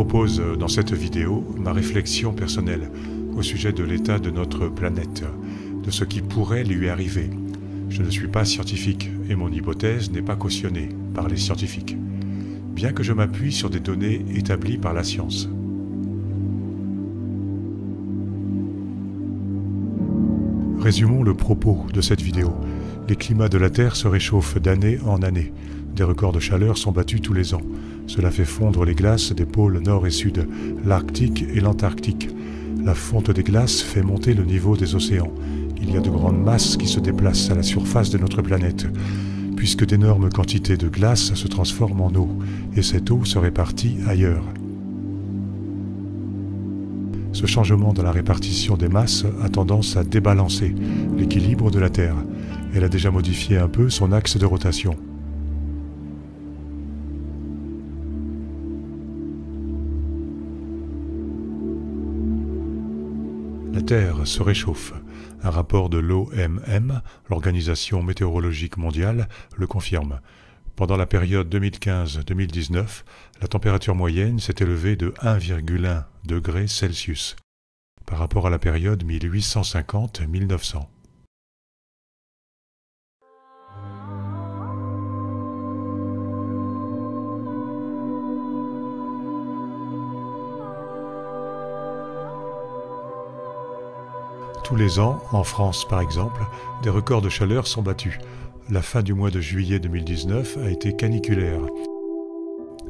propose dans cette vidéo ma réflexion personnelle au sujet de l'état de notre planète, de ce qui pourrait lui arriver. Je ne suis pas scientifique et mon hypothèse n'est pas cautionnée par les scientifiques, bien que je m'appuie sur des données établies par la science. Résumons le propos de cette vidéo. Les climats de la Terre se réchauffent d'année en année. Des records de chaleur sont battus tous les ans. Cela fait fondre les glaces des pôles nord et sud, l'Arctique et l'Antarctique. La fonte des glaces fait monter le niveau des océans. Il y a de grandes masses qui se déplacent à la surface de notre planète, puisque d'énormes quantités de glace se transforment en eau, et cette eau se répartit ailleurs. Ce changement dans la répartition des masses a tendance à débalancer l'équilibre de la Terre. Elle a déjà modifié un peu son axe de rotation. La Terre se réchauffe. Un rapport de l'OMM, l'Organisation météorologique mondiale, le confirme. Pendant la période 2015-2019, la température moyenne s'est élevée de 1,1 degré Celsius par rapport à la période 1850-1900. Tous les ans, en France par exemple, des records de chaleur sont battus. La fin du mois de juillet 2019 a été caniculaire.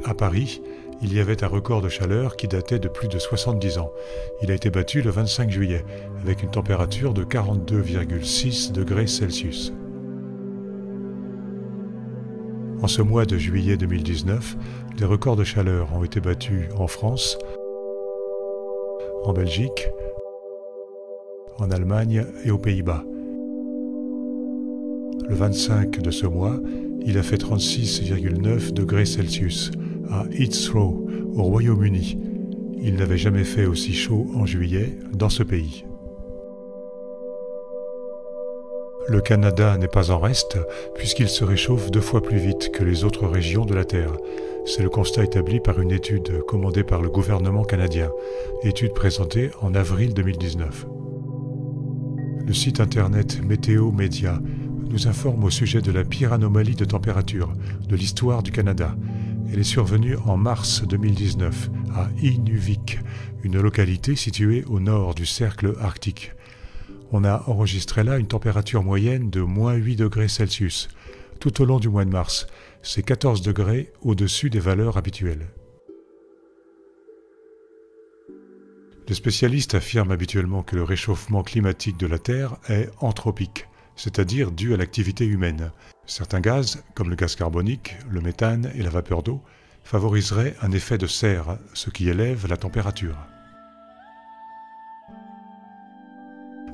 À Paris, il y avait un record de chaleur qui datait de plus de 70 ans. Il a été battu le 25 juillet, avec une température de 42,6 degrés Celsius. En ce mois de juillet 2019, des records de chaleur ont été battus en France, en Belgique, en Allemagne et aux Pays-Bas. Le 25 de ce mois, il a fait 36,9 degrés Celsius à Heathrow, au Royaume-Uni. Il n'avait jamais fait aussi chaud en juillet dans ce pays. Le Canada n'est pas en reste, puisqu'il se réchauffe 2 fois plus vite que les autres régions de la Terre. C'est le constat établi par une étude commandée par le gouvernement canadien, étude présentée en avril 2019. Le site internet Météo Média nous informe au sujet de la pire anomalie de température de l'histoire du Canada. Elle est survenue en mars 2019 à Inuvik, une localité située au nord du cercle arctique. On a enregistré là une température moyenne de -8 degrés Celsius tout au long du mois de mars. C'est 14 degrés au-dessus des valeurs habituelles. Les spécialistes affirment habituellement que le réchauffement climatique de la Terre est anthropique, c'est-à-dire dû à l'activité humaine. Certains gaz, comme le gaz carbonique, le méthane et la vapeur d'eau, favoriseraient un effet de serre, ce qui élève la température.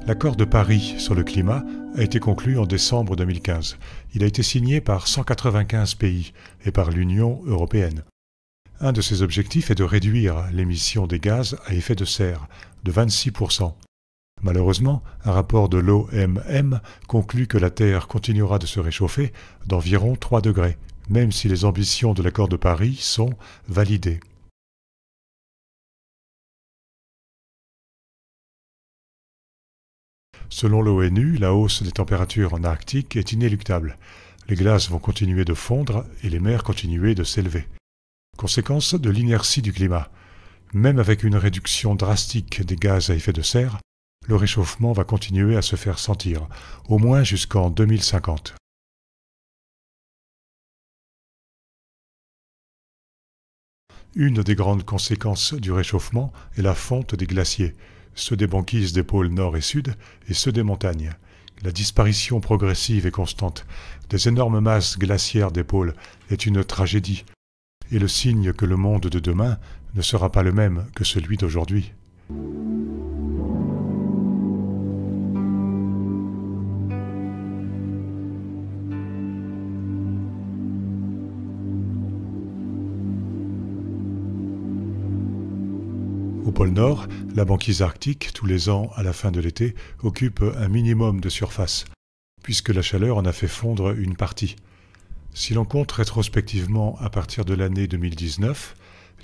L'accord de Paris sur le climat a été conclu en décembre 2015. Il a été signé par 195 pays et par l'Union européenne. Un de ses objectifs est de réduire l'émission des gaz à effet de serre de 26%. Malheureusement, un rapport de l'OMM conclut que la Terre continuera de se réchauffer d'environ 3 degrés, même si les ambitions de l'accord de Paris sont validées. Selon l'ONU, la hausse des températures en Arctique est inéluctable. Les glaces vont continuer de fondre et les mers continuer de s'élever. Conséquence de l'inertie du climat. Même avec une réduction drastique des gaz à effet de serre, le réchauffement va continuer à se faire sentir, au moins jusqu'en 2050. Une des grandes conséquences du réchauffement est la fonte des glaciers, ceux des banquises des pôles nord et sud et ceux des montagnes. La disparition progressive et constante des énormes masses glaciaires des pôles est une tragédie, et le signe que le monde de demain ne sera pas le même que celui d'aujourd'hui. Au pôle Nord, la banquise arctique, tous les ans à la fin de l'été, occupe un minimum de surface, puisque la chaleur en a fait fondre une partie. Si l'on compte rétrospectivement à partir de l'année 2019,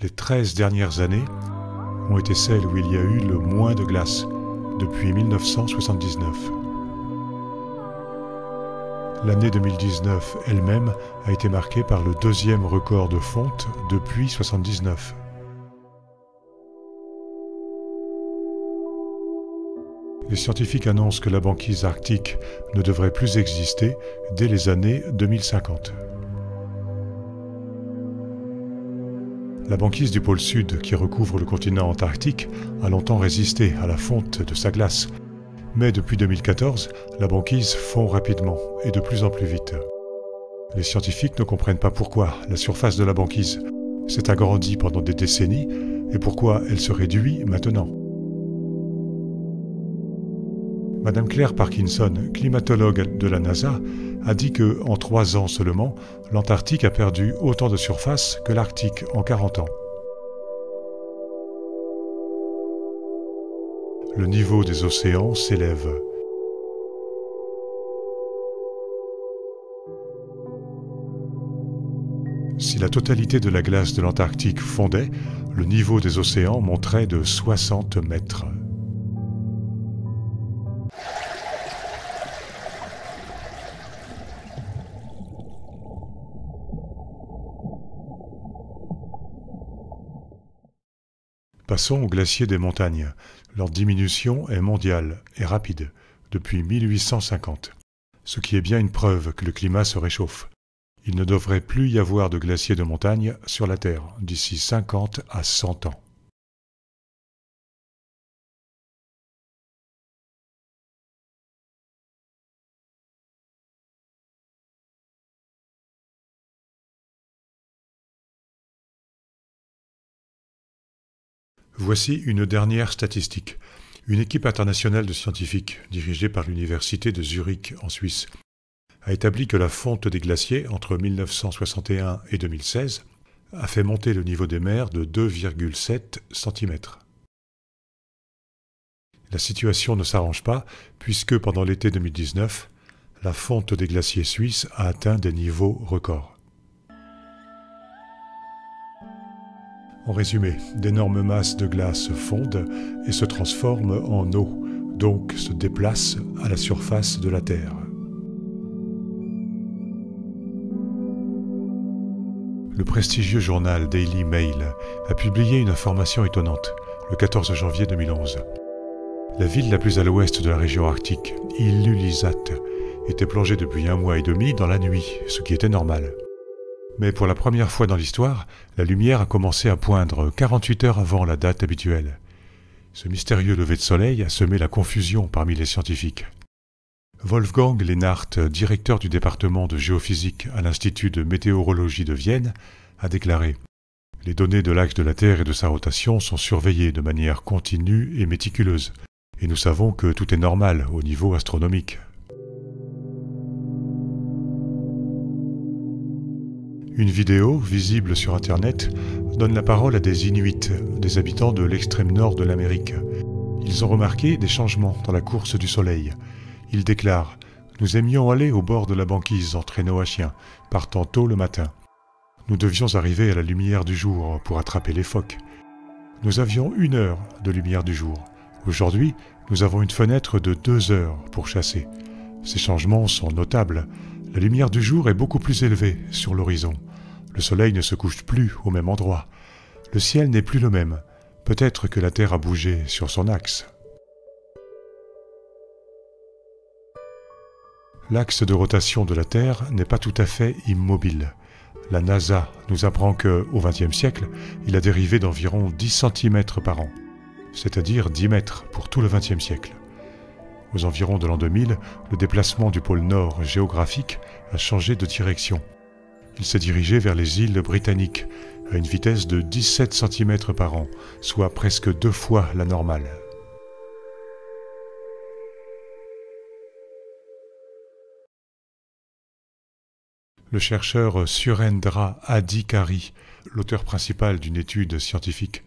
les 13 dernières années ont été celles où il y a eu le moins de glace, depuis 1979. L'année 2019 elle-même a été marquée par le deuxième record de fonte depuis 1979. Les scientifiques annoncent que la banquise arctique ne devrait plus exister dès les années 2050. La banquise du pôle sud qui recouvre le continent antarctique a longtemps résisté à la fonte de sa glace. Mais depuis 2014, la banquise fond rapidement et de plus en plus vite. Les scientifiques ne comprennent pas pourquoi la surface de la banquise s'est agrandie pendant des décennies et pourquoi elle se réduit maintenant. Madame Claire Parkinson, climatologue de la NASA, a dit qu'en 3 ans seulement, l'Antarctique a perdu autant de surface que l'Arctique en 40 ans. Le niveau des océans s'élève. Si la totalité de la glace de l'Antarctique fondait, le niveau des océans monterait de 60 mètres. Passons aux glaciers des montagnes. Leur diminution est mondiale et rapide, depuis 1850, ce qui est bien une preuve que le climat se réchauffe. Il ne devrait plus y avoir de glaciers de montagne sur la Terre d'ici 50 à 100 ans. Voici une dernière statistique. Une équipe internationale de scientifiques, dirigée par l'université de Zurich en Suisse, a établi que la fonte des glaciers entre 1961 et 2016 a fait monter le niveau des mers de 2,7 cm. La situation ne s'arrange pas puisque pendant l'été 2019, la fonte des glaciers suisses a atteint des niveaux records. En résumé, d'énormes masses de glace fondent et se transforment en eau, donc se déplacent à la surface de la Terre. Le prestigieux journal Daily Mail a publié une information étonnante le 14 janvier 2011. La ville la plus à l'ouest de la région arctique, Ilulissat, était plongée depuis 1 mois et demi dans la nuit, ce qui était normal. Mais pour la première fois dans l'histoire, la lumière a commencé à poindre 48 heures avant la date habituelle. Ce mystérieux lever de soleil a semé la confusion parmi les scientifiques. Wolfgang Lehnardt, directeur du département de géophysique à l'Institut de météorologie de Vienne, a déclaré « Les données de l'axe de la Terre et de sa rotation sont surveillées de manière continue et méticuleuse, et nous savons que tout est normal au niveau astronomique. » Une vidéo, visible sur Internet, donne la parole à des Inuits, des habitants de l'extrême nord de l'Amérique. Ils ont remarqué des changements dans la course du soleil. Ils déclarent « Nous aimions aller au bord de la banquise en traîneau à chien, partant tôt le matin. Nous devions arriver à la lumière du jour pour attraper les phoques. Nous avions 1 heure de lumière du jour. Aujourd'hui, nous avons une fenêtre de 2 heures pour chasser. Ces changements sont notables. La lumière du jour est beaucoup plus élevée sur l'horizon. Le soleil ne se couche plus au même endroit. Le ciel n'est plus le même. Peut-être que la Terre a bougé sur son axe. » L'axe de rotation de la Terre n'est pas tout à fait immobile. La NASA nous apprend qu'au XXe siècle, il a dérivé d'environ 10 cm par an, c'est-à-dire 10 mètres pour tout le XXe siècle. Aux environs de l'an 2000, le déplacement du pôle nord géographique a changé de direction. Il s'est dirigé vers les îles britanniques, à une vitesse de 17 cm par an, soit presque 2 fois la normale. Le chercheur Surendra Adhikari, l'auteur principal d'une étude scientifique,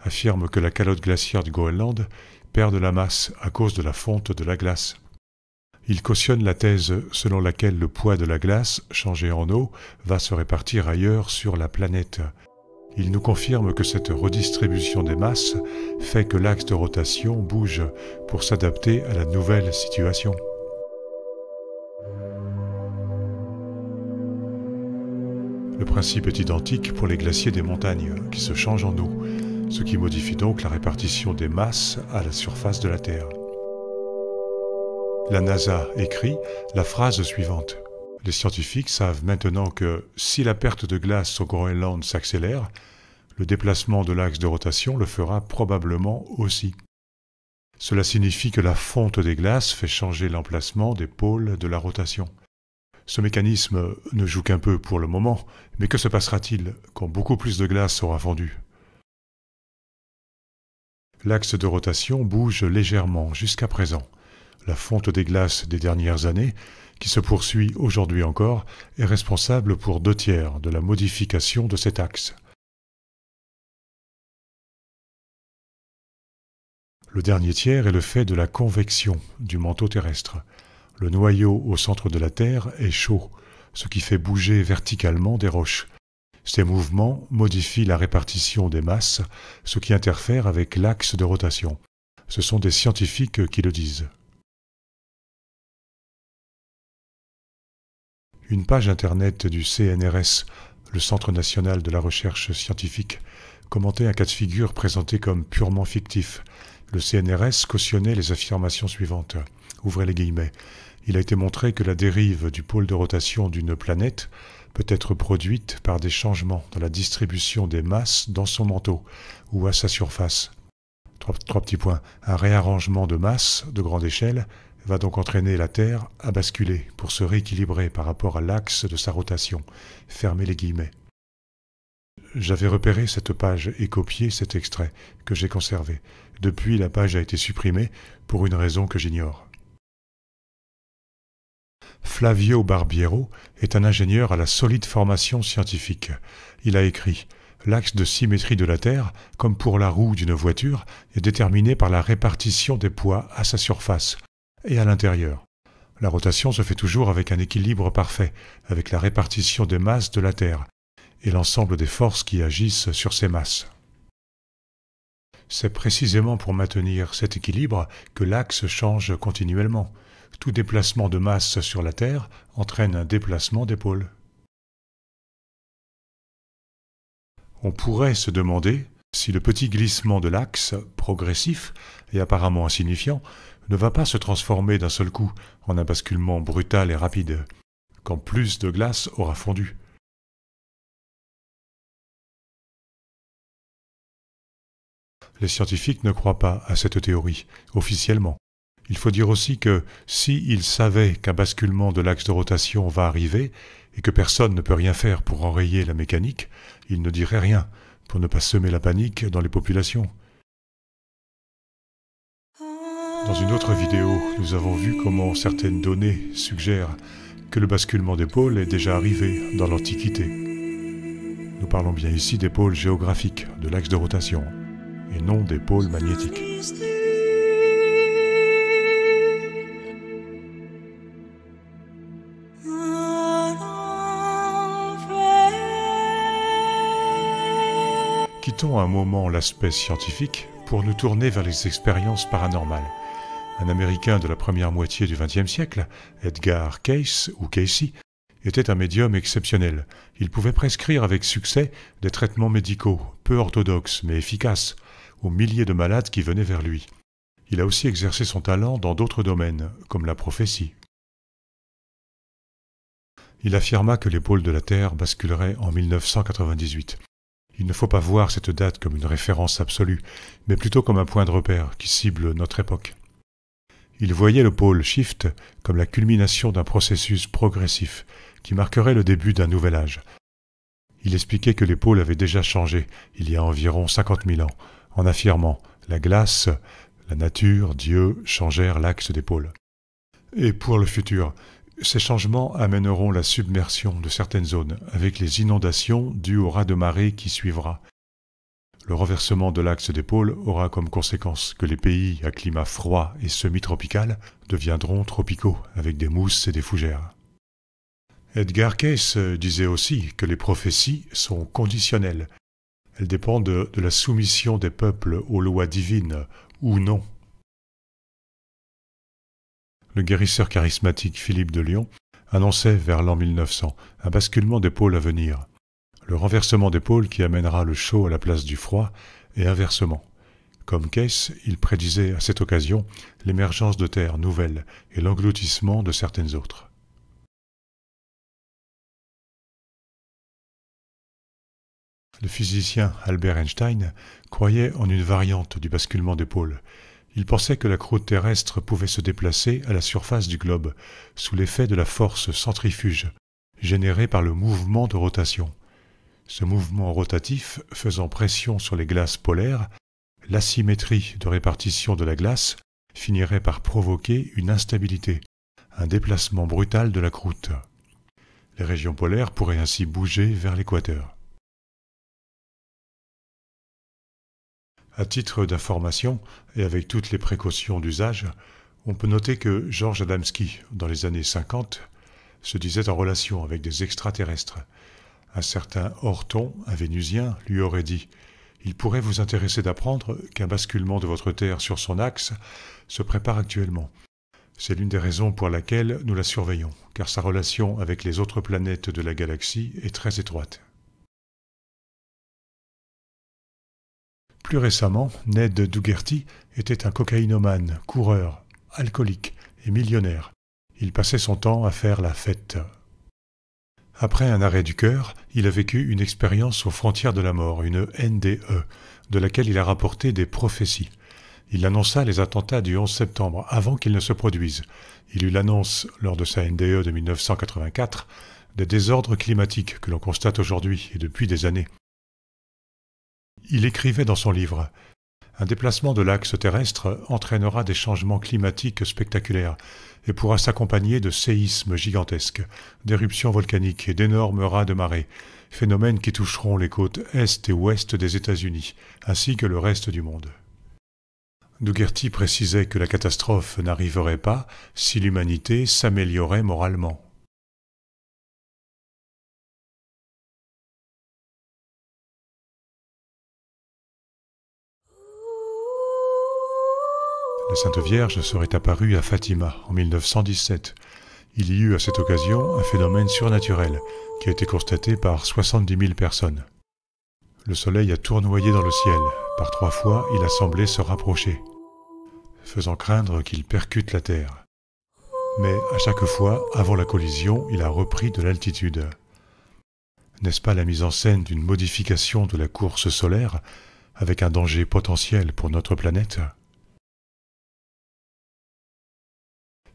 affirme que la calotte glaciaire du Groenland perd de la masse à cause de la fonte de la glace. Il cautionne la thèse selon laquelle le poids de la glace, changé en eau, va se répartir ailleurs sur la planète. Il nous confirme que cette redistribution des masses fait que l'axe de rotation bouge pour s'adapter à la nouvelle situation. Le principe est identique pour les glaciers des montagnes, qui se changent en eau, ce qui modifie donc la répartition des masses à la surface de la Terre. La NASA écrit la phrase suivante. Les scientifiques savent maintenant que si la perte de glace au Groenland s'accélère, le déplacement de l'axe de rotation le fera probablement aussi. Cela signifie que la fonte des glaces fait changer l'emplacement des pôles de la rotation. Ce mécanisme ne joue qu'un peu pour le moment, mais que se passera-t-il quand beaucoup plus de glace sera fondue? L'axe de rotation bouge légèrement jusqu'à présent. La fonte des glaces des dernières années, qui se poursuit aujourd'hui encore, est responsable pour 2/3 de la modification de cet axe. Le dernier tiers est le fait de la convection du manteau terrestre. Le noyau au centre de la Terre est chaud, ce qui fait bouger verticalement des roches. Ces mouvements modifient la répartition des masses, ce qui interfère avec l'axe de rotation. Ce sont des scientifiques qui le disent. Une page internet du CNRS, le Centre national de la recherche scientifique, commentait un cas de figure présenté comme purement fictif. Le CNRS cautionnait les affirmations suivantes. Ouvrez les guillemets. Il a été montré que la dérive du pôle de rotation d'une planète peut être produite par des changements dans la distribution des masses dans son manteau ou à sa surface. Trois petits points. Un réarrangement de masse de grande échelle va donc entraîner la Terre à basculer pour se rééquilibrer par rapport à l'axe de sa rotation. Fermez les guillemets. J'avais repéré cette page et copié cet extrait que j'ai conservé. Depuis, la page a été supprimée pour une raison que j'ignore. Flavio Barbiero est un ingénieur à la solide formation scientifique. Il a écrit « L'axe de symétrie de la Terre, comme pour la roue d'une voiture, est déterminé par la répartition des poids à sa surface et à l'intérieur. La rotation se fait toujours avec un équilibre parfait, avec la répartition des masses de la Terre et l'ensemble des forces qui agissent sur ces masses. C'est précisément pour maintenir cet équilibre que l'axe change continuellement. Tout déplacement de masse sur la Terre entraîne un déplacement des pôles. On pourrait se demander si le petit glissement de l'axe, progressif et apparemment insignifiant, ne va pas se transformer d'un seul coup en un basculement brutal et rapide, quand plus de glace aura fondu. Les scientifiques ne croient pas à cette théorie, officiellement. Il faut dire aussi que s'ils savaient qu'un basculement de l'axe de rotation va arriver et que personne ne peut rien faire pour enrayer la mécanique, ils ne diraient rien pour ne pas semer la panique dans les populations. Dans une autre vidéo, nous avons vu comment certaines données suggèrent que le basculement des pôles est déjà arrivé dans l'Antiquité. Nous parlons bien ici des pôles géographiques de l'axe de rotation et non des pôles magnétiques. Quittons un moment l'aspect scientifique pour nous tourner vers les expériences paranormales. Un Américain de la première moitié du XXe siècle, Edgar Cayce, ou Casey, était un médium exceptionnel. Il pouvait prescrire avec succès des traitements médicaux, peu orthodoxes mais efficaces, aux milliers de malades qui venaient vers lui. Il a aussi exercé son talent dans d'autres domaines, comme la prophétie. Il affirma que les pôles de la Terre basculeraient en 1998. Il ne faut pas voir cette date comme une référence absolue, mais plutôt comme un point de repère qui cible notre époque. Il voyait le pôle shift comme la culmination d'un processus progressif qui marquerait le début d'un nouvel âge. Il expliquait que les pôles avaient déjà changé il y a environ 50 000 ans, en affirmant « la glace, la nature, Dieu changèrent l'axe des pôles ». Et pour le futur, ces changements amèneront la submersion de certaines zones, avec les inondations dues au raz-de-marée qui suivra. Le renversement de l'axe des pôles aura comme conséquence que les pays à climat froid et semi-tropical deviendront tropicaux, avec des mousses et des fougères. Edgar Cayce disait aussi que les prophéties sont conditionnelles. Elle dépend de la soumission des peuples aux lois divines, ou non. Le guérisseur charismatique Philippe de Lyon annonçait vers l'an 1900 un basculement des pôles à venir, le renversement des pôles qui amènera le chaud à la place du froid, et inversement. Comme Case, il prédisait à cette occasion l'émergence de terres nouvelles et l'engloutissement de certaines autres. Le physicien Albert Einstein croyait en une variante du basculement des pôles. Il pensait que la croûte terrestre pouvait se déplacer à la surface du globe, sous l'effet de la force centrifuge, générée par le mouvement de rotation. Ce mouvement rotatif faisant pression sur les glaces polaires, l'asymétrie de répartition de la glace finirait par provoquer une instabilité, un déplacement brutal de la croûte. Les régions polaires pourraient ainsi bouger vers l'équateur. À titre d'information, et avec toutes les précautions d'usage, on peut noter que Georges Adamski, dans les années 50, se disait en relation avec des extraterrestres. Un certain Orton, un Vénusien, lui aurait dit « Il pourrait vous intéresser d'apprendre qu'un basculement de votre Terre sur son axe se prépare actuellement. C'est l'une des raisons pour laquelle nous la surveillons, car sa relation avec les autres planètes de la galaxie est très étroite. » Plus récemment, Ned Dougherty était un cocaïnomane, coureur, alcoolique et millionnaire. Il passait son temps à faire la fête. Après un arrêt du cœur, il a vécu une expérience aux frontières de la mort, une NDE, de laquelle il a rapporté des prophéties. Il annonça les attentats du 11 septembre avant qu'ils ne se produisent. Il eut l'annonce, lors de sa NDE de 1984, des désordres climatiques que l'on constate aujourd'hui et depuis des années. Il écrivait dans son livre « Un déplacement de l'axe terrestre entraînera des changements climatiques spectaculaires et pourra s'accompagner de séismes gigantesques, d'éruptions volcaniques et d'énormes raz de marée, phénomènes qui toucheront les côtes est et ouest des États-Unis, ainsi que le reste du monde. » Dougherty précisait que la catastrophe n'arriverait pas si l'humanité s'améliorait moralement. La Sainte Vierge serait apparue à Fatima en 1917. Il y eut à cette occasion un phénomène surnaturel qui a été constaté par 70 000 personnes. Le soleil a tournoyé dans le ciel. Par 3 fois, il a semblé se rapprocher, faisant craindre qu'il percute la Terre. Mais à chaque fois, avant la collision, il a repris de l'altitude. N'est-ce pas la mise en scène d'une modification de la course solaire avec un danger potentiel pour notre planète ?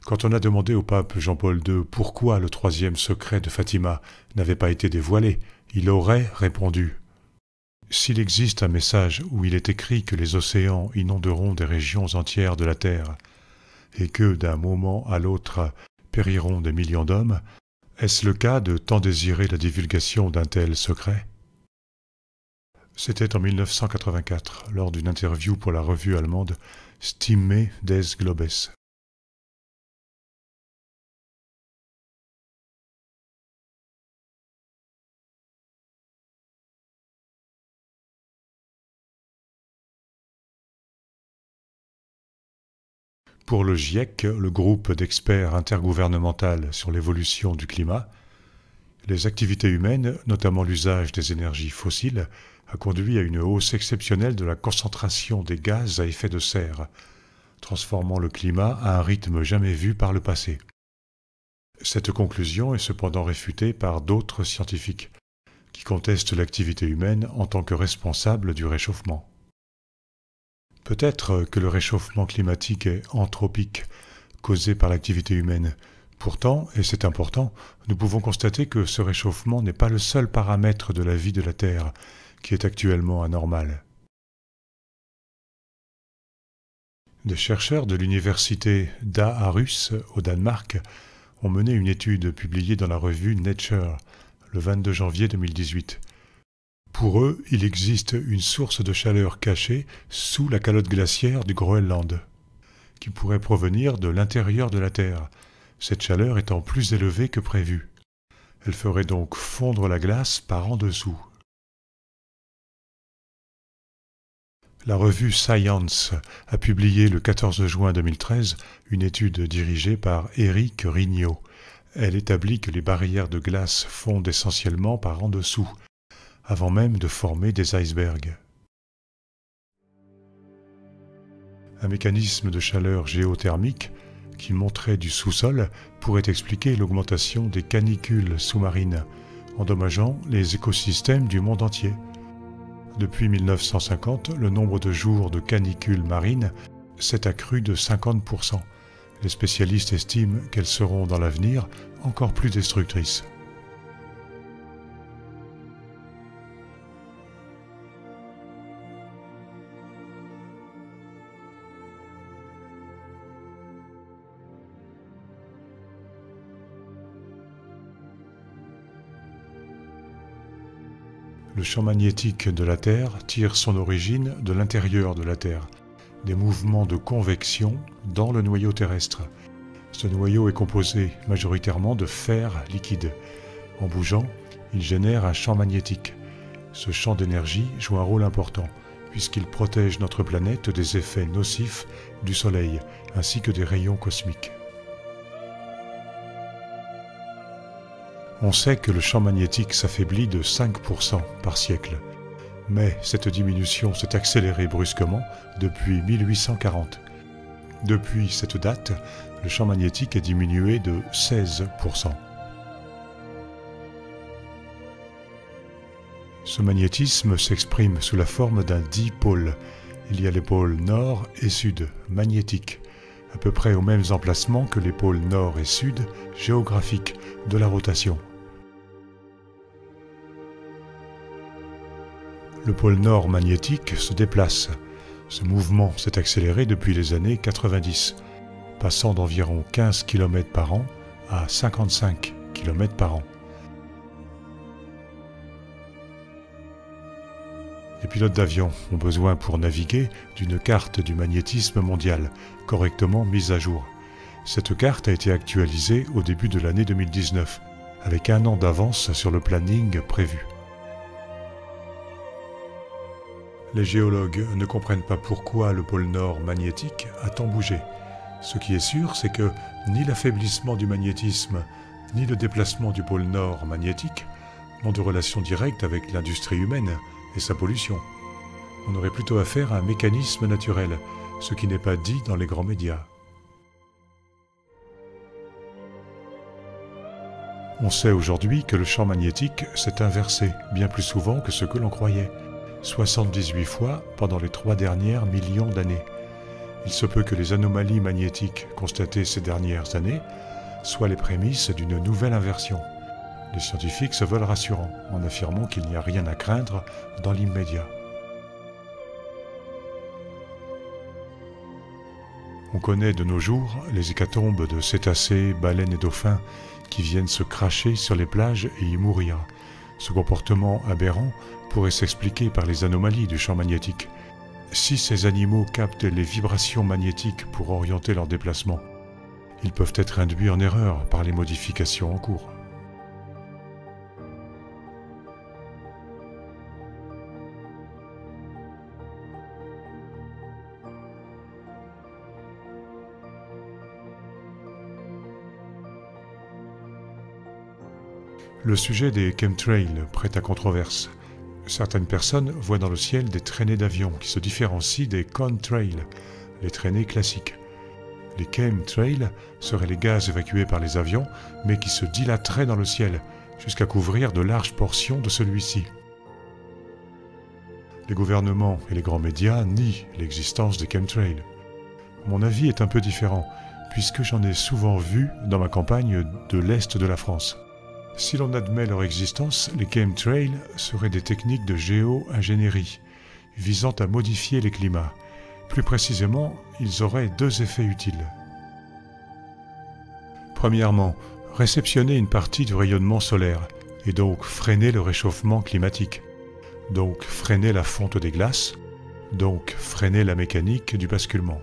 Quand on a demandé au pape Jean-Paul II pourquoi le 3e secret de Fatima n'avait pas été dévoilé, il aurait répondu « S'il existe un message où il est écrit que les océans inonderont des régions entières de la Terre et que, d'un moment à l'autre, périront des millions d'hommes, est-ce le cas de tant désirer la divulgation d'un tel secret ?» C'était en 1984, lors d'une interview pour la revue allemande Stimme des Globes. Pour le GIEC, le groupe d'experts intergouvernemental sur l'évolution du climat, les activités humaines, notamment l'usage des énergies fossiles, a conduit à une hausse exceptionnelle de la concentration des gaz à effet de serre, transformant le climat à un rythme jamais vu par le passé. Cette conclusion est cependant réfutée par d'autres scientifiques, qui contestent l'activité humaine en tant que responsable du réchauffement. Peut-être que le réchauffement climatique est anthropique, causé par l'activité humaine. Pourtant, et c'est important, nous pouvons constater que ce réchauffement n'est pas le seul paramètre de la vie de la Terre, qui est actuellement anormal. Des chercheurs de l'université d'Aarhus, au Danemark, ont mené une étude publiée dans la revue Nature, le 22 janvier 2018. Pour eux, il existe une source de chaleur cachée sous la calotte glaciaire du Groenland, qui pourrait provenir de l'intérieur de la Terre, cette chaleur étant plus élevée que prévu. Elle ferait donc fondre la glace par en dessous. La revue Science a publié le 14 juin 2013 une étude dirigée par Éric Rignot. Elle établit que les barrières de glace fondent essentiellement par en dessous, avant même de former des icebergs. Un mécanisme de chaleur géothermique qui monterait du sous-sol pourrait expliquer l'augmentation des canicules sous-marines, endommageant les écosystèmes du monde entier. Depuis 1950, le nombre de jours de canicules marines s'est accru de 50%. Les spécialistes estiment qu'elles seront dans l'avenir encore plus destructrices. Le champ magnétique de la Terre tire son origine de l'intérieur de la Terre, des mouvements de convection dans le noyau terrestre. Ce noyau est composé majoritairement de fer liquide. En bougeant, il génère un champ magnétique. Ce champ d'énergie joue un rôle important, puisqu'il protège notre planète des effets nocifs du Soleil, ainsi que des rayons cosmiques. On sait que le champ magnétique s'affaiblit de 5% par siècle, mais cette diminution s'est accélérée brusquement depuis 1840. Depuis cette date, le champ magnétique est diminué de 16%. Ce magnétisme s'exprime sous la forme d'un dipôle. Il y a les pôles nord et sud, magnétiques, à peu près aux mêmes emplacements que les pôles nord et sud, géographiques, de la rotation. Le pôle nord magnétique se déplace. Ce mouvement s'est accéléré depuis les années 90, passant d'environ 15 km par an à 55 km par an. Les pilotes d'avion ont besoin pour naviguer d'une carte du magnétisme mondial, correctement mise à jour. Cette carte a été actualisée au début de l'année 2019, avec un an d'avance sur le planning prévu. Les géologues ne comprennent pas pourquoi le pôle nord magnétique a tant bougé. Ce qui est sûr, c'est que ni l'affaiblissement du magnétisme, ni le déplacement du pôle nord magnétique n'ont de relation directe avec l'industrie humaine et sa pollution. On aurait plutôt affaire à un mécanisme naturel, ce qui n'est pas dit dans les grands médias. On sait aujourd'hui que le champ magnétique s'est inversé bien plus souvent que ce que l'on croyait. 78 fois pendant les 3 dernières millions d'années. Il se peut que les anomalies magnétiques constatées ces dernières années soient les prémices d'une nouvelle inversion. Les scientifiques se veulent rassurants en affirmant qu'il n'y a rien à craindre dans l'immédiat. On connaît de nos jours les hécatombes de cétacés, baleines et dauphins qui viennent se cracher sur les plages et y mourir. Ce comportement aberrant pourrait s'expliquer par les anomalies du champ magnétique. Si ces animaux captent les vibrations magnétiques pour orienter leur déplacement, ils peuvent être induits en erreur par les modifications en cours. Le sujet des chemtrails prête à controverse. Certaines personnes voient dans le ciel des traînées d'avions qui se différencient des contrails, les traînées classiques. Les chemtrails seraient les gaz évacués par les avions, mais qui se dilateraient dans le ciel, jusqu'à couvrir de larges portions de celui-ci. Les gouvernements et les grands médias nient l'existence des chemtrails. Mon avis est un peu différent, puisque j'en ai souvent vu dans ma campagne de l'Est de la France. Si l'on admet leur existence, les chemtrails seraient des techniques de géo-ingénierie visant à modifier les climats. Plus précisément, ils auraient 2 effets utiles. Premièrement, réceptionner une partie du rayonnement solaire et donc freiner le réchauffement climatique, donc freiner la fonte des glaces, donc freiner la mécanique du basculement.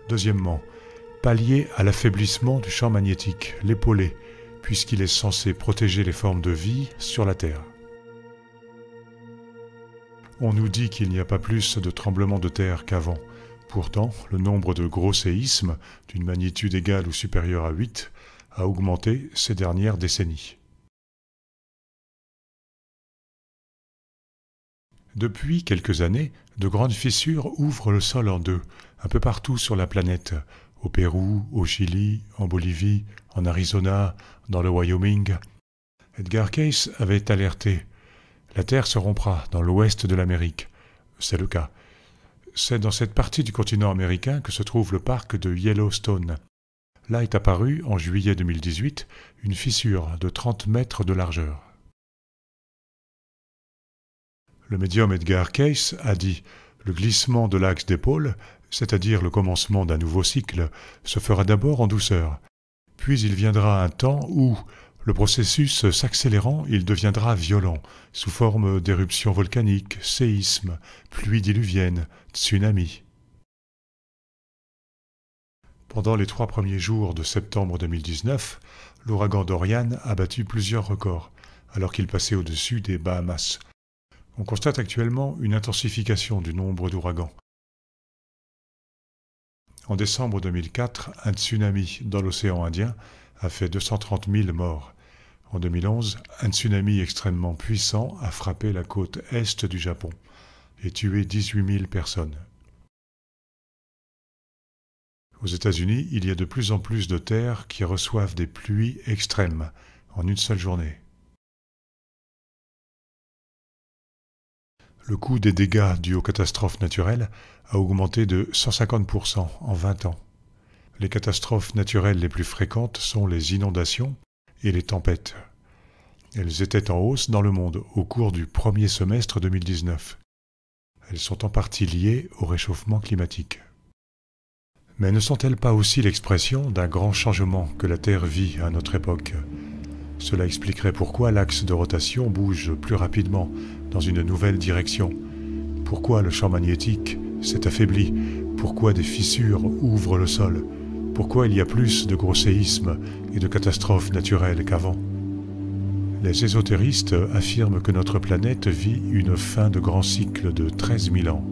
Deuxièmement, pallier à l'affaiblissement du champ magnétique, l'épauler, puisqu'il est censé protéger les formes de vie sur la Terre. On nous dit qu'il n'y a pas plus de tremblements de terre qu'avant. Pourtant, le nombre de gros séismes, d'une magnitude égale ou supérieure à 8, a augmenté ces dernières décennies. Depuis quelques années, de grandes fissures ouvrent le sol en deux, un peu partout sur la planète, au Pérou, au Chili, en Bolivie, en Arizona, dans le Wyoming. Edgar Cayce avait alerté. La Terre se rompra dans l'ouest de l'Amérique. C'est le cas. C'est dans cette partie du continent américain que se trouve le parc de Yellowstone. Là est apparue, en juillet 2018, une fissure de 30 mètres de largeur. Le médium Edgar Cayce a dit « Le glissement de l'axe d'épaule, c'est-à-dire le commencement d'un nouveau cycle, se fera d'abord en douceur. Puis il viendra un temps où, le processus s'accélérant, il deviendra violent, sous forme d'éruptions volcaniques, séismes, pluies diluviennes, tsunamis. » Pendant les 3 premiers jours de septembre 2019, l'ouragan Dorian a battu plusieurs records, alors qu'il passait au-dessus des Bahamas. On constate actuellement une intensification du nombre d'ouragans. En décembre 2004, un tsunami dans l'océan Indien a fait 230 000 morts. En 2011, un tsunami extrêmement puissant a frappé la côte est du Japon et tué 18 000 personnes. Aux États-Unis, il y a de plus en plus de terres qui reçoivent des pluies extrêmes en une seule journée. Le coût des dégâts dus aux catastrophes naturelles a augmenté de 150% en 20 ans. Les catastrophes naturelles les plus fréquentes sont les inondations et les tempêtes. Elles étaient en hausse dans le monde au cours du premier semestre 2019. Elles sont en partie liées au réchauffement climatique. Mais ne sont-elles pas aussi l'expression d'un grand changement que la Terre vit à notre époque ? Cela expliquerait pourquoi l'axe de rotation bouge plus rapidement dans une nouvelle direction. Pourquoi le champ magnétique s'est affaibli. Pourquoi des fissures ouvrent le sol. Pourquoi il y a plus de gros séismes et de catastrophes naturelles qu'avant. Les ésotéristes affirment que notre planète vit une fin de grand cycle de 13 000 ans.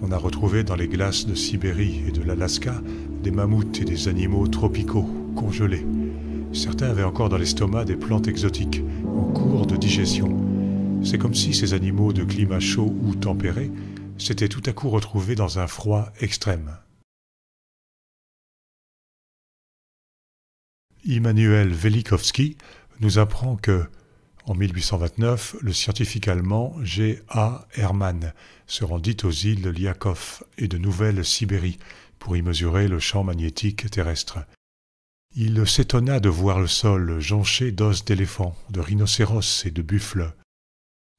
On a retrouvé dans les glaces de Sibérie et de l'Alaska des mammouths et des animaux tropicaux, congelés. Certains avaient encore dans l'estomac des plantes exotiques, en cours de digestion. C'est comme si ces animaux de climat chaud ou tempéré s'étaient tout à coup retrouvés dans un froid extrême. Immanuel Velikovsky nous apprend que, en 1829, le scientifique allemand G.A. Hermann se rendit aux îles Liakhov et de Nouvelle-Sibérie pour y mesurer le champ magnétique terrestre. Il s'étonna de voir le sol jonché d'os d'éléphants, de rhinocéros et de buffles.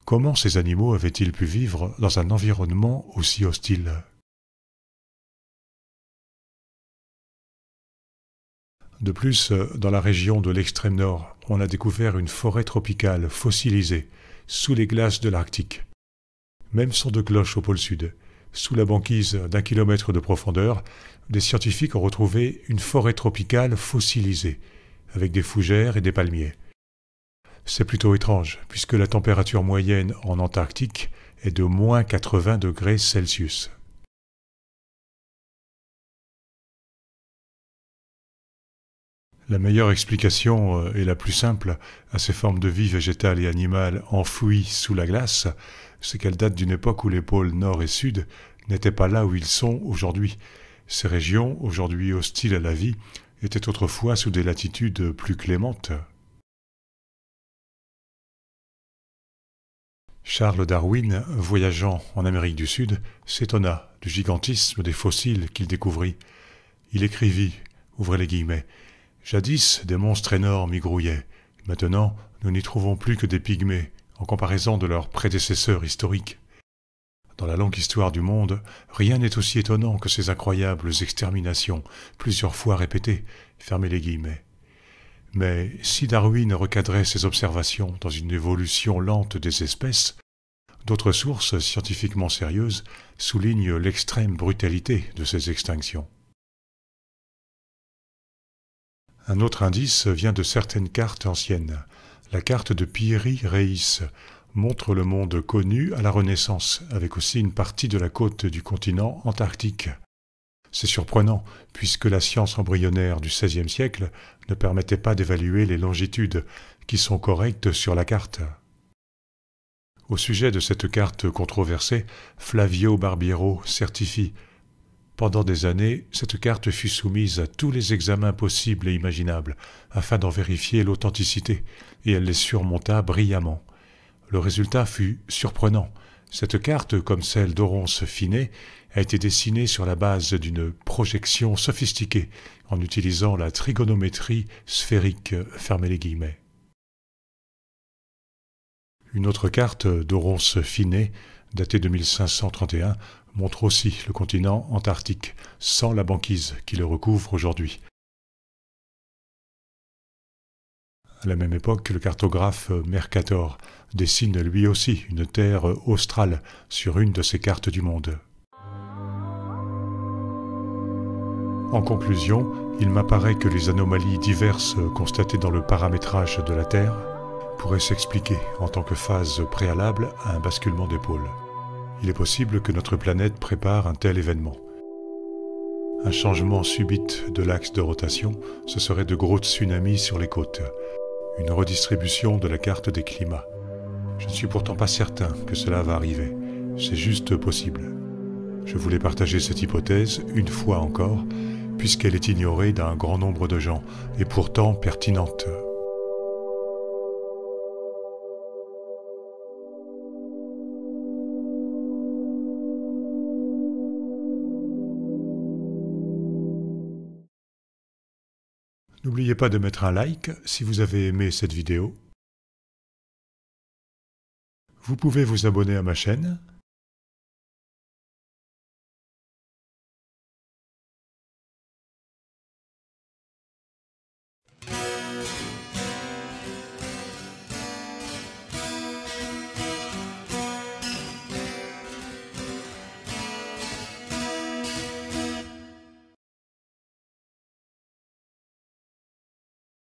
Comment ces animaux avaient-ils pu vivre dans un environnement aussi hostile ? De plus, dans la région de l'extrême nord, on a découvert une forêt tropicale fossilisée, sous les glaces de l'Arctique. Même son de cloche au pôle sud. Sous la banquise d'1 kilomètre de profondeur, des scientifiques ont retrouvé une forêt tropicale fossilisée, avec des fougères et des palmiers. C'est plutôt étrange, puisque la température moyenne en Antarctique est de moins 80 degrés Celsius. La meilleure explication, et la plus simple, à ces formes de vie végétale et animale enfouies sous la glace, c'est qu'elles datent d'une époque où les pôles nord et sud n'étaient pas là où ils sont aujourd'hui. Ces régions, aujourd'hui hostiles à la vie, étaient autrefois sous des latitudes plus clémentes. Charles Darwin, voyageant en Amérique du Sud, s'étonna du gigantisme des fossiles qu'il découvrit. Il écrivit, ouvrez les guillemets, « Jadis, des monstres énormes y grouillaient. Maintenant, nous n'y trouvons plus que des pygmées, en comparaison de leurs prédécesseurs historiques. Dans la longue histoire du monde, rien n'est aussi étonnant que ces incroyables exterminations, plusieurs fois répétées, fermez les guillemets. Mais si Darwin recadrait ses observations dans une évolution lente des espèces, D'autres sources scientifiquement sérieuses soulignent l'extrême brutalité de ces extinctions. Un autre indice vient de certaines cartes anciennes. La carte de Piri Reis montre le monde connu à la Renaissance, avec aussi une partie de la côte du continent antarctique. C'est surprenant, puisque la science embryonnaire du XVIe siècle ne permettait pas d'évaluer les longitudes, qui sont correctes sur la carte. Au sujet de cette carte controversée, Flavio Barbiero certifie: pendant des années, cette carte fut soumise à tous les examens possibles et imaginables, afin d'en vérifier l'authenticité, et elle les surmonta brillamment. Le résultat fut surprenant. Cette carte, comme celle d'Oronce Finet, a été dessinée sur la base d'une projection sophistiquée, en utilisant la trigonométrie sphérique, fermez les guillemets. Une autre carte d'Oronce Finet, datée de 1531, montre aussi le continent antarctique, sans la banquise qui le recouvre aujourd'hui. À la même époque, le cartographe Mercator dessine lui aussi une terre australe sur une de ses cartes du monde. En conclusion, il m'apparaît que les anomalies diverses constatées dans le paramétrage de la Terre pourraient s'expliquer en tant que phase préalable à un basculement des pôles. Il est possible que notre planète prépare un tel événement. Un changement subit de l'axe de rotation, ce serait de gros tsunamis sur les côtes, une redistribution de la carte des climats. Je ne suis pourtant pas certain que cela va arriver, c'est juste possible. Je voulais partager cette hypothèse une fois encore, puisqu'elle est ignorée d'un grand nombre de gens, et pourtant pertinente. N'oubliez pas de mettre un like si vous avez aimé cette vidéo. Vous pouvez vous abonner à ma chaîne